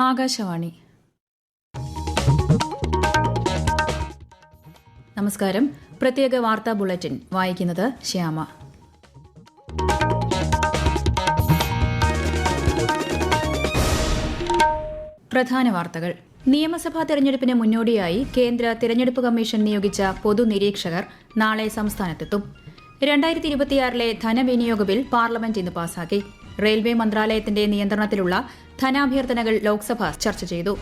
ആകാശവാണി. നമസ്കാരം. പ്രത്യേക വാർത്താ ബുള്ളറ്റിൻ വായിക്കുന്നത് ശ്യാമ. പ്രധാന വാർത്തകൾ. നിയമസഭാ തെരഞ്ഞെടുപ്പിന് മുന്നോടിയായി കേന്ദ്ര തെരഞ്ഞെടുപ്പ് കമ്മീഷൻ നിയോഗിച്ച പൊതുനിരീക്ഷകർ നാളെ സംസ്ഥാനത്തെത്തും. 2026 ധനവിനിയോഗ ബിൽ പാർലമെന്റ് ഇന്ന് പാസാക്കി. റെയിൽവേ മന്ത്രാലയത്തിന്റെ നിയന്ത്രണത്തിലുള്ള ധനാഭ്യർത്ഥനകൾ ലോക്സഭ ചർച്ച ചെയ്തു.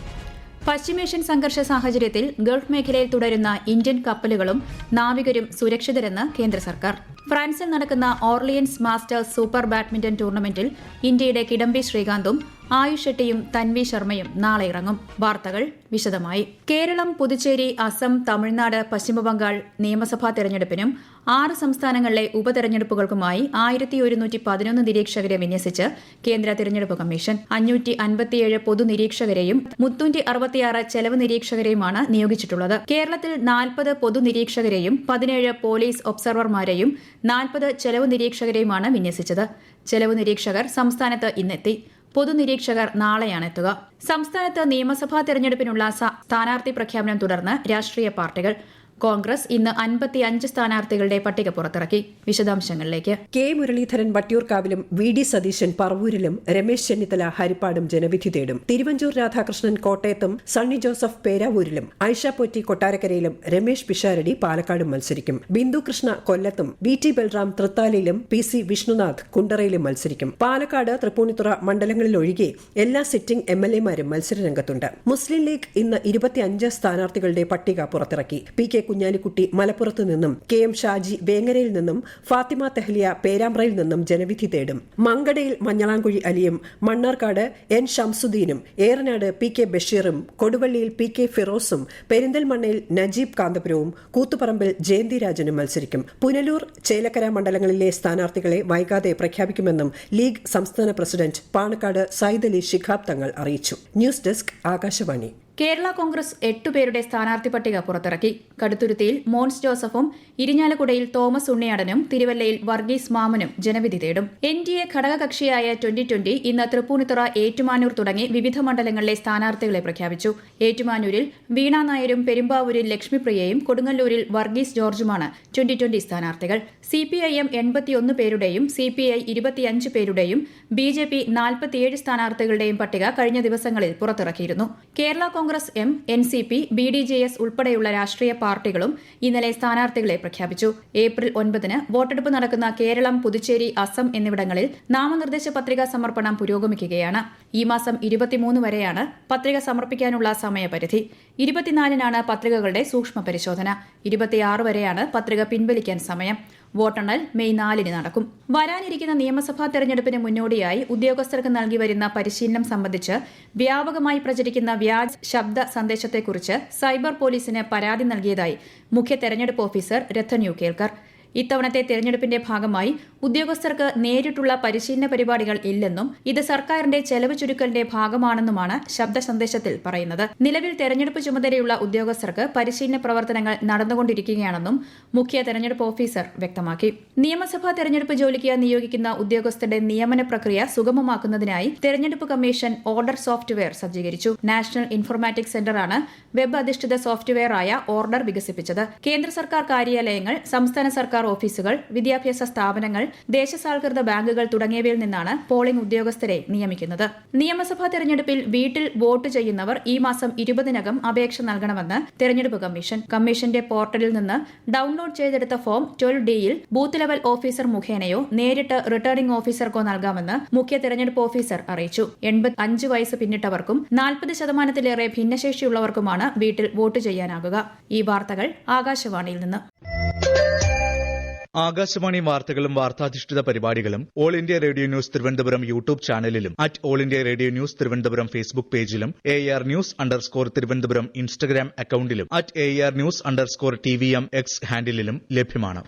പശ്ചിമേഷ്യൻ സംഘർഷ സാഹചര്യത്തിൽ ഗൾഫ് മേഖലയിൽ തുടരുന്ന ഇന്ത്യൻ കപ്പലുകളും നാവികരും സുരക്ഷിതരെന്ന് കേന്ദ്ര സർക്കാർ. ഫ്രാൻസിൽ നടക്കുന്ന ഓർലിയൻസ് മാസ്റ്റേഴ്സ് സൂപ്പർ ബാഡ്മിന്റൺ ടൂർണമെന്റിൽ ഇന്ത്യയുടെ കിഡംബി ശ്രീകാന്തും ആയുഷ് ഷെട്ടിയും തൻവി ശർമ്മയും നാളെ ഇറങ്ങും. വാർത്തകൾ വിശദമായി. കേരളം, പുതുച്ചേരി, അസം, തമിഴ്നാട്, പശ്ചിമബംഗാൾ നിയമസഭാ തെരഞ്ഞെടുപ്പിനും 6 സംസ്ഥാനങ്ങളിലെ ഉപതെരഞ്ഞെടുപ്പുകൾക്കുമായി 1111 നിരീക്ഷകരെ വിന്യസിച്ച് കേന്ദ്ര തെരഞ്ഞെടുപ്പ് കമ്മീഷൻ. 557 പൊതുനിരീക്ഷകരെയും 366 ചെലവ് നിരീക്ഷകരെയുമാണ് നിയോഗിച്ചിട്ടുള്ളത്. കേരളത്തിൽ 40 പൊതുനിരീക്ഷകരെയും 17 പോലീസ് ഒബ്സർവർമാരെയും 40 ചെലവ് നിരീക്ഷകരെയുമാണ് വിന്യസിച്ചത്. ചെലവ് നിരീക്ഷകർ സംസ്ഥാനത്ത് ഇന്നെത്തി. പൊതുനിരീക്ഷകർ നാളെയാണ് എത്തുക. സംസ്ഥാനത്ത് നിയമസഭാ തെരഞ്ഞെടുപ്പിനുള്ള സ്ഥാനാർത്ഥി പ്രഖ്യാപനം തുടർന്ന് രാഷ്ട്രീയ പാർട്ടികൾ. കോൺഗ്രസ് ഇന്ന് 55 സ്ഥാനാർത്ഥികളുടെ പട്ടിക പുറത്തിറക്കി. വിശദാംശങ്ങളിലേക്ക്. കെ മുരളീധരൻ വട്ടിയൂർക്കാവിലും വി.ഡി. സതീശൻ പറവൂരിലും രമേശ് ചെന്നിത്തല ഹരിപ്പാടും ജനവിധി തേടും. തിരുവഞ്ചൂർ രാധാകൃഷ്ണൻ കോട്ടയത്തും സണ്ണി ജോസഫ് പേരാവൂരിലും ഐഷ പോറ്റി കൊട്ടാരക്കരയിലും രമേശ് പിഷാരടി പാലക്കാടും മത്സരിക്കും. ബിന്ദു കൃഷ്ണ കൊല്ലത്തും വി.ടി. ബൽറാം തൃത്താലയിലും പി.സി. വിഷ്ണുനാഥ് കുണ്ടറയിലും മത്സരിക്കും. പാലക്കാട്, തൃപ്പൂണിത്തുറ മണ്ഡലങ്ങളിലൊഴികെ എല്ലാ സിറ്റിംഗ് എം.എൽ.എമാരും മത്സരരംഗത്തുണ്ട്. മുസ്ലിം ലീഗ് ഇന്ന് 25 സ്ഥാനാർത്ഥികളുടെ പട്ടിക പുറത്തിറക്കി. പി.കെ. കുഞ്ഞാലിക്കുട്ടി മലപ്പുറത്ത് നിന്നും, കെ.എം. ഷാജി വേങ്ങരയിൽ നിന്നും, ഫാത്തിമ തെഹ്ലിയ പേരാമ്പ്രയിൽ നിന്നും ജനവിധി തേടും. മങ്കടയിൽ മഞ്ഞളാംകുഴി അലിയും, മണ്ണാർക്കാട് എൻ ഷംസുദ്ദീനും, ഏറനാട് പി.കെ. ബഷീറും, കൊടുവള്ളിയിൽ പി.കെ. ഫിറോസും, പെരിന്തൽമണ്ണയിൽ നജീബ് കാന്തപുരവും, കൂത്തുപറമ്പിൽ ജയന്തിരാജനും മത്സരിക്കും. പുനലൂർ, ചേലക്കര മണ്ഡലങ്ങളിലെ സ്ഥാനാർത്ഥികളെ വൈകാതെ പ്രഖ്യാപിക്കുമെന്നും ലീഗ് സംസ്ഥാന പ്രസിഡന്റ് പാണക്കാട് സയ്യിദ് അലി ശിഹാബ് തങ്ങൾ അറിയിച്ചു. News desk, Akashvani. കേരള കോൺഗ്രസ് 8 പേരുടെ സ്ഥാനാർത്ഥി പട്ടിക പുറത്തിറക്കി. കടുത്തുരുത്തിയിൽ മോൻസ് ജോസഫും ഇരിഞ്ഞാലക്കുടയിൽ തോമസ് ഉണ്ണിയാടനും തിരുവല്ലയിൽ വർഗീസ് മാമനും ജനവിധി തേടും. എൻ.ഡി.എ ഘടകകക്ഷിയായ 2020 ഇന്ന് തൃപ്പൂണിത്തുറ, ഏറ്റുമാനൂർ തുടങ്ങി വിവിധ മണ്ഡലങ്ങളിലെ സ്ഥാനാർത്ഥികളെ പ്രഖ്യാപിച്ചു. ഏറ്റുമാനൂരിൽ വീണ നായരും, പെരുമ്പാവൂരിൽ ലക്ഷ്മിപ്രിയയും, കൊടുങ്ങല്ലൂരിൽ വർഗീസ് ജോർജുമാണ് 2020 സ്ഥാനാർത്ഥികൾ. CPIM 81 പേരുടെയും CPI 25 പേരുടെയും BJP 47 സ്ഥാനാർത്ഥികളുടെയും പട്ടിക കഴിഞ്ഞ ദിവസങ്ങളിൽ പുറത്തിറക്കിയിരുന്നു. Kerala Congress M, NCP, BDJS ഉൾപ്പെടെയുള്ള രാഷ്ട്രീയ പാർട്ടികളും ഇന്നലെ സ്ഥാനാർത്ഥികളെ പ്രഖ്യാപിച്ചു. ഏപ്രിൽ 9-ന് വോട്ടെടുപ്പ് നടക്കുന്ന കേരളം, പുതുച്ചേരി, അസം എന്നിവിടങ്ങളിൽ നാമനിർദ്ദേശ പത്രികാ സമർപ്പണം പുരോഗമിക്കുകയാണ്. ഈ മാസം 23 വരെയാണ് പത്രിക സമർപ്പിക്കാനുള്ള സമയപരിധി. 24-നാണ് പത്രികകളുടെ സൂക്ഷ്മ പരിശോധന. 26 വരെയാണ് പത്രിക പിൻവലിക്കാൻ സമയം. വോട്ടെണ്ണൽ മെയ് 4-ന് നടക്കും. വരാനിരിക്കുന്ന നിയമസഭാ തെരഞ്ഞെടുപ്പിന് മുന്നോടിയായി ഉദ്യോഗസ്ഥർക്ക് നൽകി വരുന്ന പരിശീലനം സംബന്ധിച്ച് വ്യാപകമായി പ്രചരിക്കുന്ന വ്യാജ ശബ്ദ സന്ദേശത്തെക്കുറിച്ച് സൈബർ പോലീസിന് പരാതി നൽകിയതായി മുഖ്യ തെരഞ്ഞെടുപ്പ് ഓഫീസർ രത്തൻ യു കേൽക്കർ. ഇത്തവണത്തെ തെരഞ്ഞെടുപ്പിന്റെ ഭാഗമായി ഉദ്യോഗസ്ഥർക്ക് നേരിട്ടുള്ള പരിശീലന പരിപാടികൾ ഇല്ലെന്നും ഇത് സർക്കാരിന്റെ ചെലവ് ചുരുക്കലിന്റെ ഭാഗമാണെന്നുമാണ് ശബ്ദ സന്ദേശത്തിൽ പറയുന്നത്. നിലവിൽ തെരഞ്ഞെടുപ്പ് ചുമതലയുള്ള ഉദ്യോഗസ്ഥർക്ക് പരിശീലന പ്രവർത്തനങ്ങൾ നടന്നുകൊണ്ടിരിക്കുകയാണെന്നും മുഖ്യ തെരഞ്ഞെടുപ്പ് ഓഫീസർ വ്യക്തമാക്കി. നിയമസഭാ തെരഞ്ഞെടുപ്പ് ജോലിക്ക് നിയോഗിക്കുന്ന ഉദ്യോഗസ്ഥരുടെ നിയമന പ്രക്രിയ സുഗമമാക്കുന്നതിനായി തെരഞ്ഞെടുപ്പ് കമ്മീഷൻ ഓർഡർ സോഫ്റ്റ്വെയർ സജ്ജീകരിച്ചു. നാഷണൽ ഇൻഫോർമാറ്റിക്സ് സെന്ററാണ് വെബ് അധിഷ്ഠിത സോഫ്റ്റ്വെയറായ ഓർഡർ വികസിപ്പിച്ചത്. കേന്ദ്ര സർക്കാർ കാര്യാലയങ്ങൾ, സംസ്ഥാന സർക്കാർ ഓഫീസുകൾ, വിദ്യാഭ്യാസ സ്ഥാപനങ്ങൾ, ദേശസാൽകൃത ബാങ്കുകൾ തുടങ്ങിയവയിൽ നിന്നാണ് പോളിംഗ് ഉദ്യോഗസ്ഥരെ നിയമിക്കുന്നത്. നിയമസഭാ തെരഞ്ഞെടുപ്പിൽ വീട്ടിൽ വോട്ട് ചെയ്യുന്നവർ ഈ മാസം 20-നകം അപേക്ഷ നൽകണമെന്ന് തെരഞ്ഞെടുപ്പ് കമ്മീഷൻ. കമ്മീഷന്റെ പോർട്ടലിൽ നിന്ന് ഡൌൺലോഡ് ചെയ്തെടുത്ത ഫോം 12D-യിൽ ബൂത്ത് ലെവൽ ഓഫീസർ മുഖേനയോ നേരിട്ട് റിട്ടേണിംഗ് ഓഫീസർക്കോ നൽകാമെന്ന് മുഖ്യ തെരഞ്ഞെടുപ്പ് ഓഫീസർ അറിയിച്ചു. 85 വയസ്സ് പിന്നിട്ടവർക്കും 40% ഭിന്നശേഷിയുള്ളവർക്കുമാണ് വീട്ടിൽ വോട്ട് ചെയ്യാനാകുക. ഈ വാർത്തകൾ ആകാശവാണിയിൽ നിന്ന്. ആകാശവാണി വാർത്തകളും വാർത്താധിഷ്ഠിത പരിപാടികളും All India Radio News Thiruvananthapuram YouTube ചാനലിലും All India Radio News Thiruvananthapuram Facebook പേജിലും AR News_ തിരുവനന്തപുരം ഇൻസ്റ്റഗ്രാം അക്കൌണ്ടിലും AR News_TVM X ഹാൻഡിലും ലഭ്യമാണ്.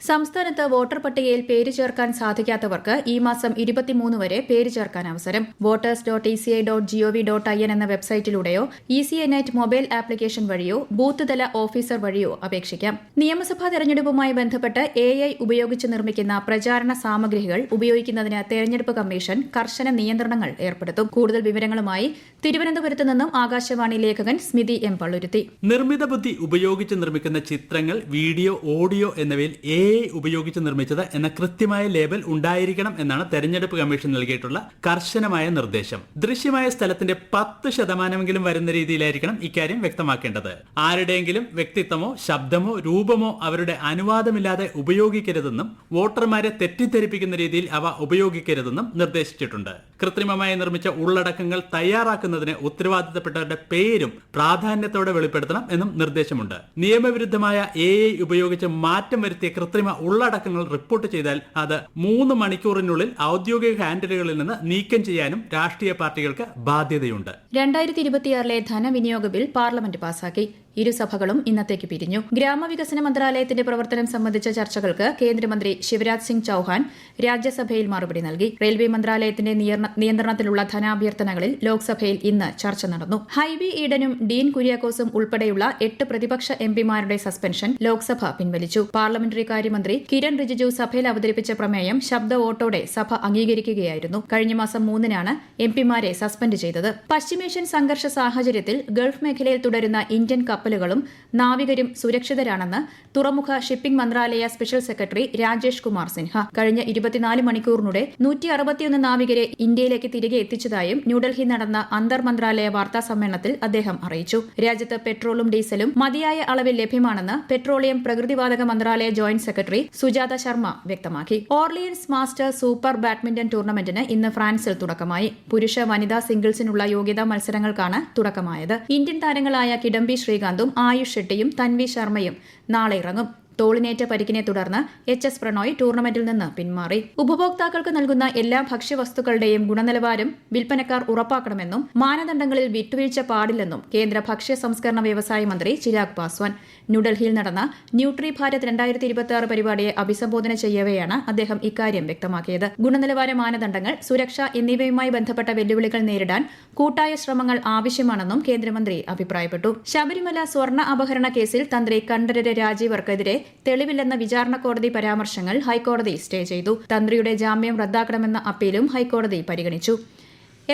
സംസ്ഥാനത്ത് വോട്ടർ പട്ടികയിൽ പേര് ചേർക്കാൻ സാധിക്കാത്തവർക്ക് ഈ മാസം 23 വരെ പേര് ചേർക്കാൻ അവസരം. voters.eci.gov.in എന്ന വെബ്സൈറ്റിലൂടെയോ ECI നെറ്റ് മൊബൈൽ ആപ്ലിക്കേഷൻ വഴിയോ ബൂത്ത് തല ഓഫീസർ വഴിയോ അപേക്ഷിക്കാം. നിയമസഭാ തെരഞ്ഞെടുപ്പുമായി ബന്ധപ്പെട്ട് AI ഉപയോഗിച്ച് നിർമ്മിക്കുന്ന പ്രചാരണ സാമഗ്രികൾ ഉപയോഗിക്കുന്നതിന് തെരഞ്ഞെടുപ്പ് കമ്മീഷൻ കർശന നിയന്ത്രണങ്ങൾ ഏർപ്പെടുത്തും. കൂടുതൽ വിവരങ്ങളുമായി തിരുവനന്തപുരത്ത് നിന്നും ആകാശവാണി ലേഖകൻ സ്മിതി എം പള്ളുരുത്തി. നിർമ്മിത ബുദ്ധി ഉപയോഗിച്ച് നിർമ്മിക്കുന്ന ചിത്രങ്ങൾ, വീഡിയോ, ഓഡിയോ എന്നിവയിൽ AI ഉപയോഗിച്ച് നിർമ്മിച്ചത് എന്ന കൃത്യമായ ലേബൽ ഉണ്ടായിരിക്കണം എന്നാണ് തെരഞ്ഞെടുപ്പ് കമ്മീഷൻ നൽകിയിട്ടുള്ള കർശനമായ നിർദ്ദേശം. ദൃശ്യമായ സ്ഥലത്തിന്റെ 10% വരുന്ന രീതിയിലായിരിക്കണം ഇക്കാര്യം വ്യക്തമാക്കേണ്ടത്. ആരുടെയെങ്കിലും വ്യക്തിത്വമോ ശബ്ദമോ രൂപമോ അവരുടെ അനുവാദമില്ലാതെ ഉപയോഗിക്കരുതെന്നും വോട്ടർമാരെ തെറ്റിദ്ധരിപ്പിക്കുന്ന രീതിയിൽ അവ ഉപയോഗിക്കരുതെന്നും നിർദ്ദേശിച്ചിട്ടുണ്ട്. കൃത്രിമമായി നിർമ്മിച്ച ഉള്ളടക്കങ്ങൾ തയ്യാറാക്കുന്നതിന് ഉത്തരവാദിത്തപ്പെട്ടവരുടെ പേരും പ്രാധാന്യത്തോടെ വെളിപ്പെടുത്തണം എന്നും നിർദ്ദേശമുണ്ട്. നിയമവിരുദ്ധമായ AI ഉപയോഗിച്ച് മാറ്റം വരുത്തിയ കൃത്രിമ ഉള്ളടക്കങ്ങൾ റിപ്പോർട്ട് ചെയ്താൽ അത് 3 മണിക്കൂറിനുള്ളിൽ ഔദ്യോഗിക ഹാൻഡിലുകളിൽ നിന്ന് നീക്കം ചെയ്യാനും രാഷ്ട്രീയ പാർട്ടികൾക്ക് ബാധ്യതയുണ്ട്. 2026 ധനവിനിയോഗ ബിൽ പാർലമെന്റ് പാസാക്കി. ഇരുസഭകളും ഇന്നത്തേക്ക് പിരിഞ്ഞു. ഗ്രാമവികസന മന്ത്രാലയത്തിന്റെ പ്രവർത്തനം സംബന്ധിച്ച ചർച്ചകൾക്ക് കേന്ദ്രമന്ത്രി ശിവരാജ് സിംഗ് ചൌഹാൻ രാജ്യസഭയിൽ മറുപടി നൽകി. റെയിൽവേ മന്ത്രാലയത്തിന്റെ നിയന്ത്രണത്തിലുള്ള ധനാഭ്യർത്ഥനകളിൽ ലോക്സഭയിൽ ഇന്ന് ചർച്ച നടന്നു. ഹൈബി ഈഡനും ഡീൻ കുര്യാക്കോസും ഉൾപ്പെടെയുള്ള 8 പ്രതിപക്ഷ എംപിമാരുടെ സസ്പെൻഷൻ ലോക്സഭ പിൻവലിച്ചു. പാർലമെന്ററി കാര്യമന്ത്രി കിരൺ റിജിജു സഭയിൽ അവതരിപ്പിച്ച പ്രമേയം ശബ്ദ വോട്ടോടെ സഭ അംഗീകരിക്കുകയായിരുന്നു. കഴിഞ്ഞ മാസം 3-നാണ് എംപിമാരെ സസ്പെൻഡ് ചെയ്തത്. പശ്ചിമേഷ്യൻ സംഘർഷ സാഹചര്യത്തിൽ ഗൾഫ് മേഖലയിൽ തുടരുന്ന ഇന്ത്യൻ കപ്പലുകളും നാവികരും സുരക്ഷിതരാണെന്ന് തുറമുഖ ഷിപ്പിംഗ് മന്ത്രാലയ സ്പെഷ്യൽ സെക്രട്ടറി രാജേഷ് കുമാർ സിൻഹ. കഴിഞ്ഞ 24 മണിക്കൂറിനുള്ളിൽ 161 നാവികരെ ഇന്ത്യയിലേക്ക് തിരികെ എത്തിച്ചതായും ന്യൂഡൽഹി നടന്ന അന്തർ മന്ത്രാലയ വാർത്താ സമ്മേളനത്തിൽ അദ്ദേഹം അറിയിച്ചു. രാജ്യത്ത് പെട്രോളും ഡീസലും മതിയായ അളവിൽ ലഭ്യമാണെന്ന് പെട്രോളിയം പ്രകൃതിവാതക മന്ത്രാലയ ജോയിന്റ് സെക്രട്ടറി സുജാത ശർമ്മ വ്യക്തമാക്കി. ഓർലിയൻസ് മാസ്റ്റർ സൂപ്പർ ബാഡ്മിന്റൺ ടൂർണമെന്റിന് ഇന്ന് ഫ്രാൻസിൽ തുടക്കമായി. പുരുഷ വനിതാ സിംഗിൾസിനുള്ള യോഗ്യതാ മത്സരങ്ങൾക്കാണ് തുടക്കമായത്. ഇന്ത്യൻ താരങ്ങളായ കിഡംബി ശ്രീകാന്തും ആയുഷ് ഷെട്ടിയും തൻവി ശർമ്മയും നാളെ ഇറങ്ങും. തോളിനേറ്റ പരിക്കിനെ തുടർന്ന് HS പ്രണോയ് ടൂർണമെന്റിൽ നിന്ന് പിന്മാറി. ഉപഭോക്താക്കൾക്ക് നൽകുന്ന എല്ലാ ഭക്ഷ്യവസ്തുക്കളുടെയും ഗുണനിലവാരം വിൽപ്പനക്കാർ ഉറപ്പാക്കണമെന്നും മാനദണ്ഡങ്ങളിൽ വിട്ടുവീഴ്ച പാടില്ലെന്നും കേന്ദ്ര ഭക്ഷ്യ സംസ്കരണ വ്യവസായ മന്ത്രി ചിരാഗ് പാസ്വാൻ ന്യൂഡൽഹിയിൽ നടന്ന ന്യൂട്രി ഭാരത് 2026 പരിപാടിയെ അഭിസംബോധന ചെയ്യവെയാണ് അദ്ദേഹം ഇക്കാര്യം വ്യക്തമാക്കിയത്. ഗുണനിലവാര മാനദണ്ഡങ്ങൾ, സുരക്ഷ എന്നിവയുമായി ബന്ധപ്പെട്ട വെല്ലുവിളികൾ നേരിടാൻ കൂട്ടായ ശ്രമങ്ങൾ ആവശ്യമാണെന്നും കേന്ദ്രമന്ത്രി അഭിപ്രായപ്പെട്ടു. ശബരിമല സ്വർണ്ണ അപഹരണ കേസിൽ തന്ത്രി കണ്ഠരര് രാജീവർക്കെതിരെ തെളിവില്ലെന്ന വിചാരണ കോടതി പരാമർശങ്ങൾ ഹൈക്കോടതി സ്റ്റേ ചെയ്തു. തന്ത്രിയുടെ ജാമ്യം റദ്ദാക്കണമെന്ന അപ്പീലും ഹൈക്കോടതി പരിഗണിച്ചു.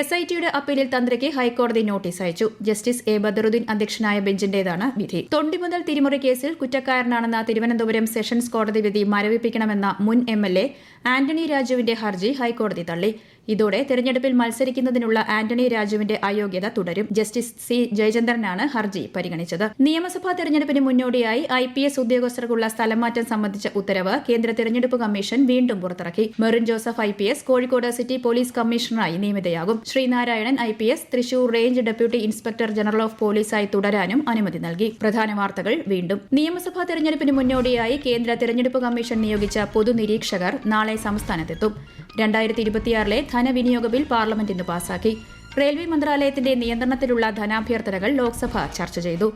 SITയുടെ അപ്പീലിൽ തന്ത്രിക്ക് ഹൈക്കോടതി നോട്ടീസ് അയച്ചു. ജസ്റ്റിസ് A ബദറുദ്ദീൻ അധ്യക്ഷനായ ബെഞ്ചിന്റേതാണ് വിധി. തൊണ്ടി മുതൽ തിരിമറി കേസിൽ കുറ്റക്കാരനാണെന്ന തിരുവനന്തപുരം സെഷൻസ് കോടതി വിധി മരവിപ്പിക്കണമെന്ന മുൻ MLA ആന്റണി രാജുവിന്റെ ഹർജി ഹൈക്കോടതി തള്ളി. ഇതോടെ തെരഞ്ഞെടുപ്പിൽ മത്സരിക്കുന്നതിനുള്ള ആന്റണി രാജുവിന്റെ അയോഗ്യത തുടരും. ജസ്റ്റിസ് C ജയചന്ദ്രനാണ് ഹർജി പരിഗണിച്ചത്. നിയമസഭാ തെരഞ്ഞെടുപ്പിന് മുന്നോടിയായി IPS ഉദ്യോഗസ്ഥർക്കുള്ള സ്ഥലംമാറ്റം സംബന്ധിച്ച ഉത്തരവ് കേന്ദ്ര തെരഞ്ഞെടുപ്പ് കമ്മീഷൻ വീണ്ടും പുറത്തിറക്കി. Merin Joseph IPS Kozhikode city police കമ്മീഷണറായി നിയമിതയാകും. Sreenarayanan IPS Thrissur range deputy inspector general of പോലീസായി തുടരാനും അനുമതി നൽകി. പ്രധാന വാർത്തകൾ വീണ്ടും. നിയമസഭാ തെരഞ്ഞെടുപ്പിന് മുന്നോടിയായി കേന്ദ്ര തെരഞ്ഞെടുപ്പ് കമ്മീഷൻ നിയോഗിച്ച പൊതുനിരീക്ഷകർ നാളെ സംസ്ഥാനത്തെത്തും. 2026 ധനവിനിയോഗ ബിൽ പാർലമെന്റ് ഇന്ന് പാസാക്കി. റെയിൽവേ മന്ത്രാലയത്തിന്റെ നിയന്ത്രണത്തിലുള്ള ധനാഭ്യർത്ഥനകൾ ലോക്സഭ ചർച്ച ചെയ്തു.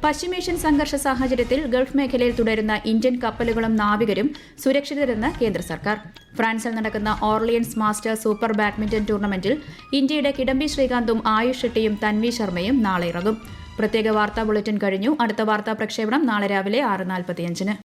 പശ്ചിമേഷ്യൻ സംഘർഷ സാഹചര്യത്തിൽ ഗൾഫ് മേഖലയിൽ തുടരുന്ന ഇന്ത്യൻ കപ്പലുകളും നാവികരും സുരക്ഷിതരെന്ന് കേന്ദ്ര സർക്കാർ. ഫ്രാൻസിൽ നടക്കുന്ന ഓർലിയൻസ് മാസ്റ്റർ സൂപ്പർ ബാഡ്മിന്റൺ ടൂർണമെന്റിൽ ഇന്ത്യയുടെ കിഡംബി ശ്രീകാന്തും ആയുഷ് ഷെട്ടിയും തൻവി ശർമ്മയും നാളെ ഇറങ്ങും. പ്രത്യേക വാർത്താ ബുള്ളറ്റിൻ കഴിഞ്ഞു. അടുത്ത വാർത്താ പ്രക്ഷേപണം നാളെ രാവിലെ 6:45.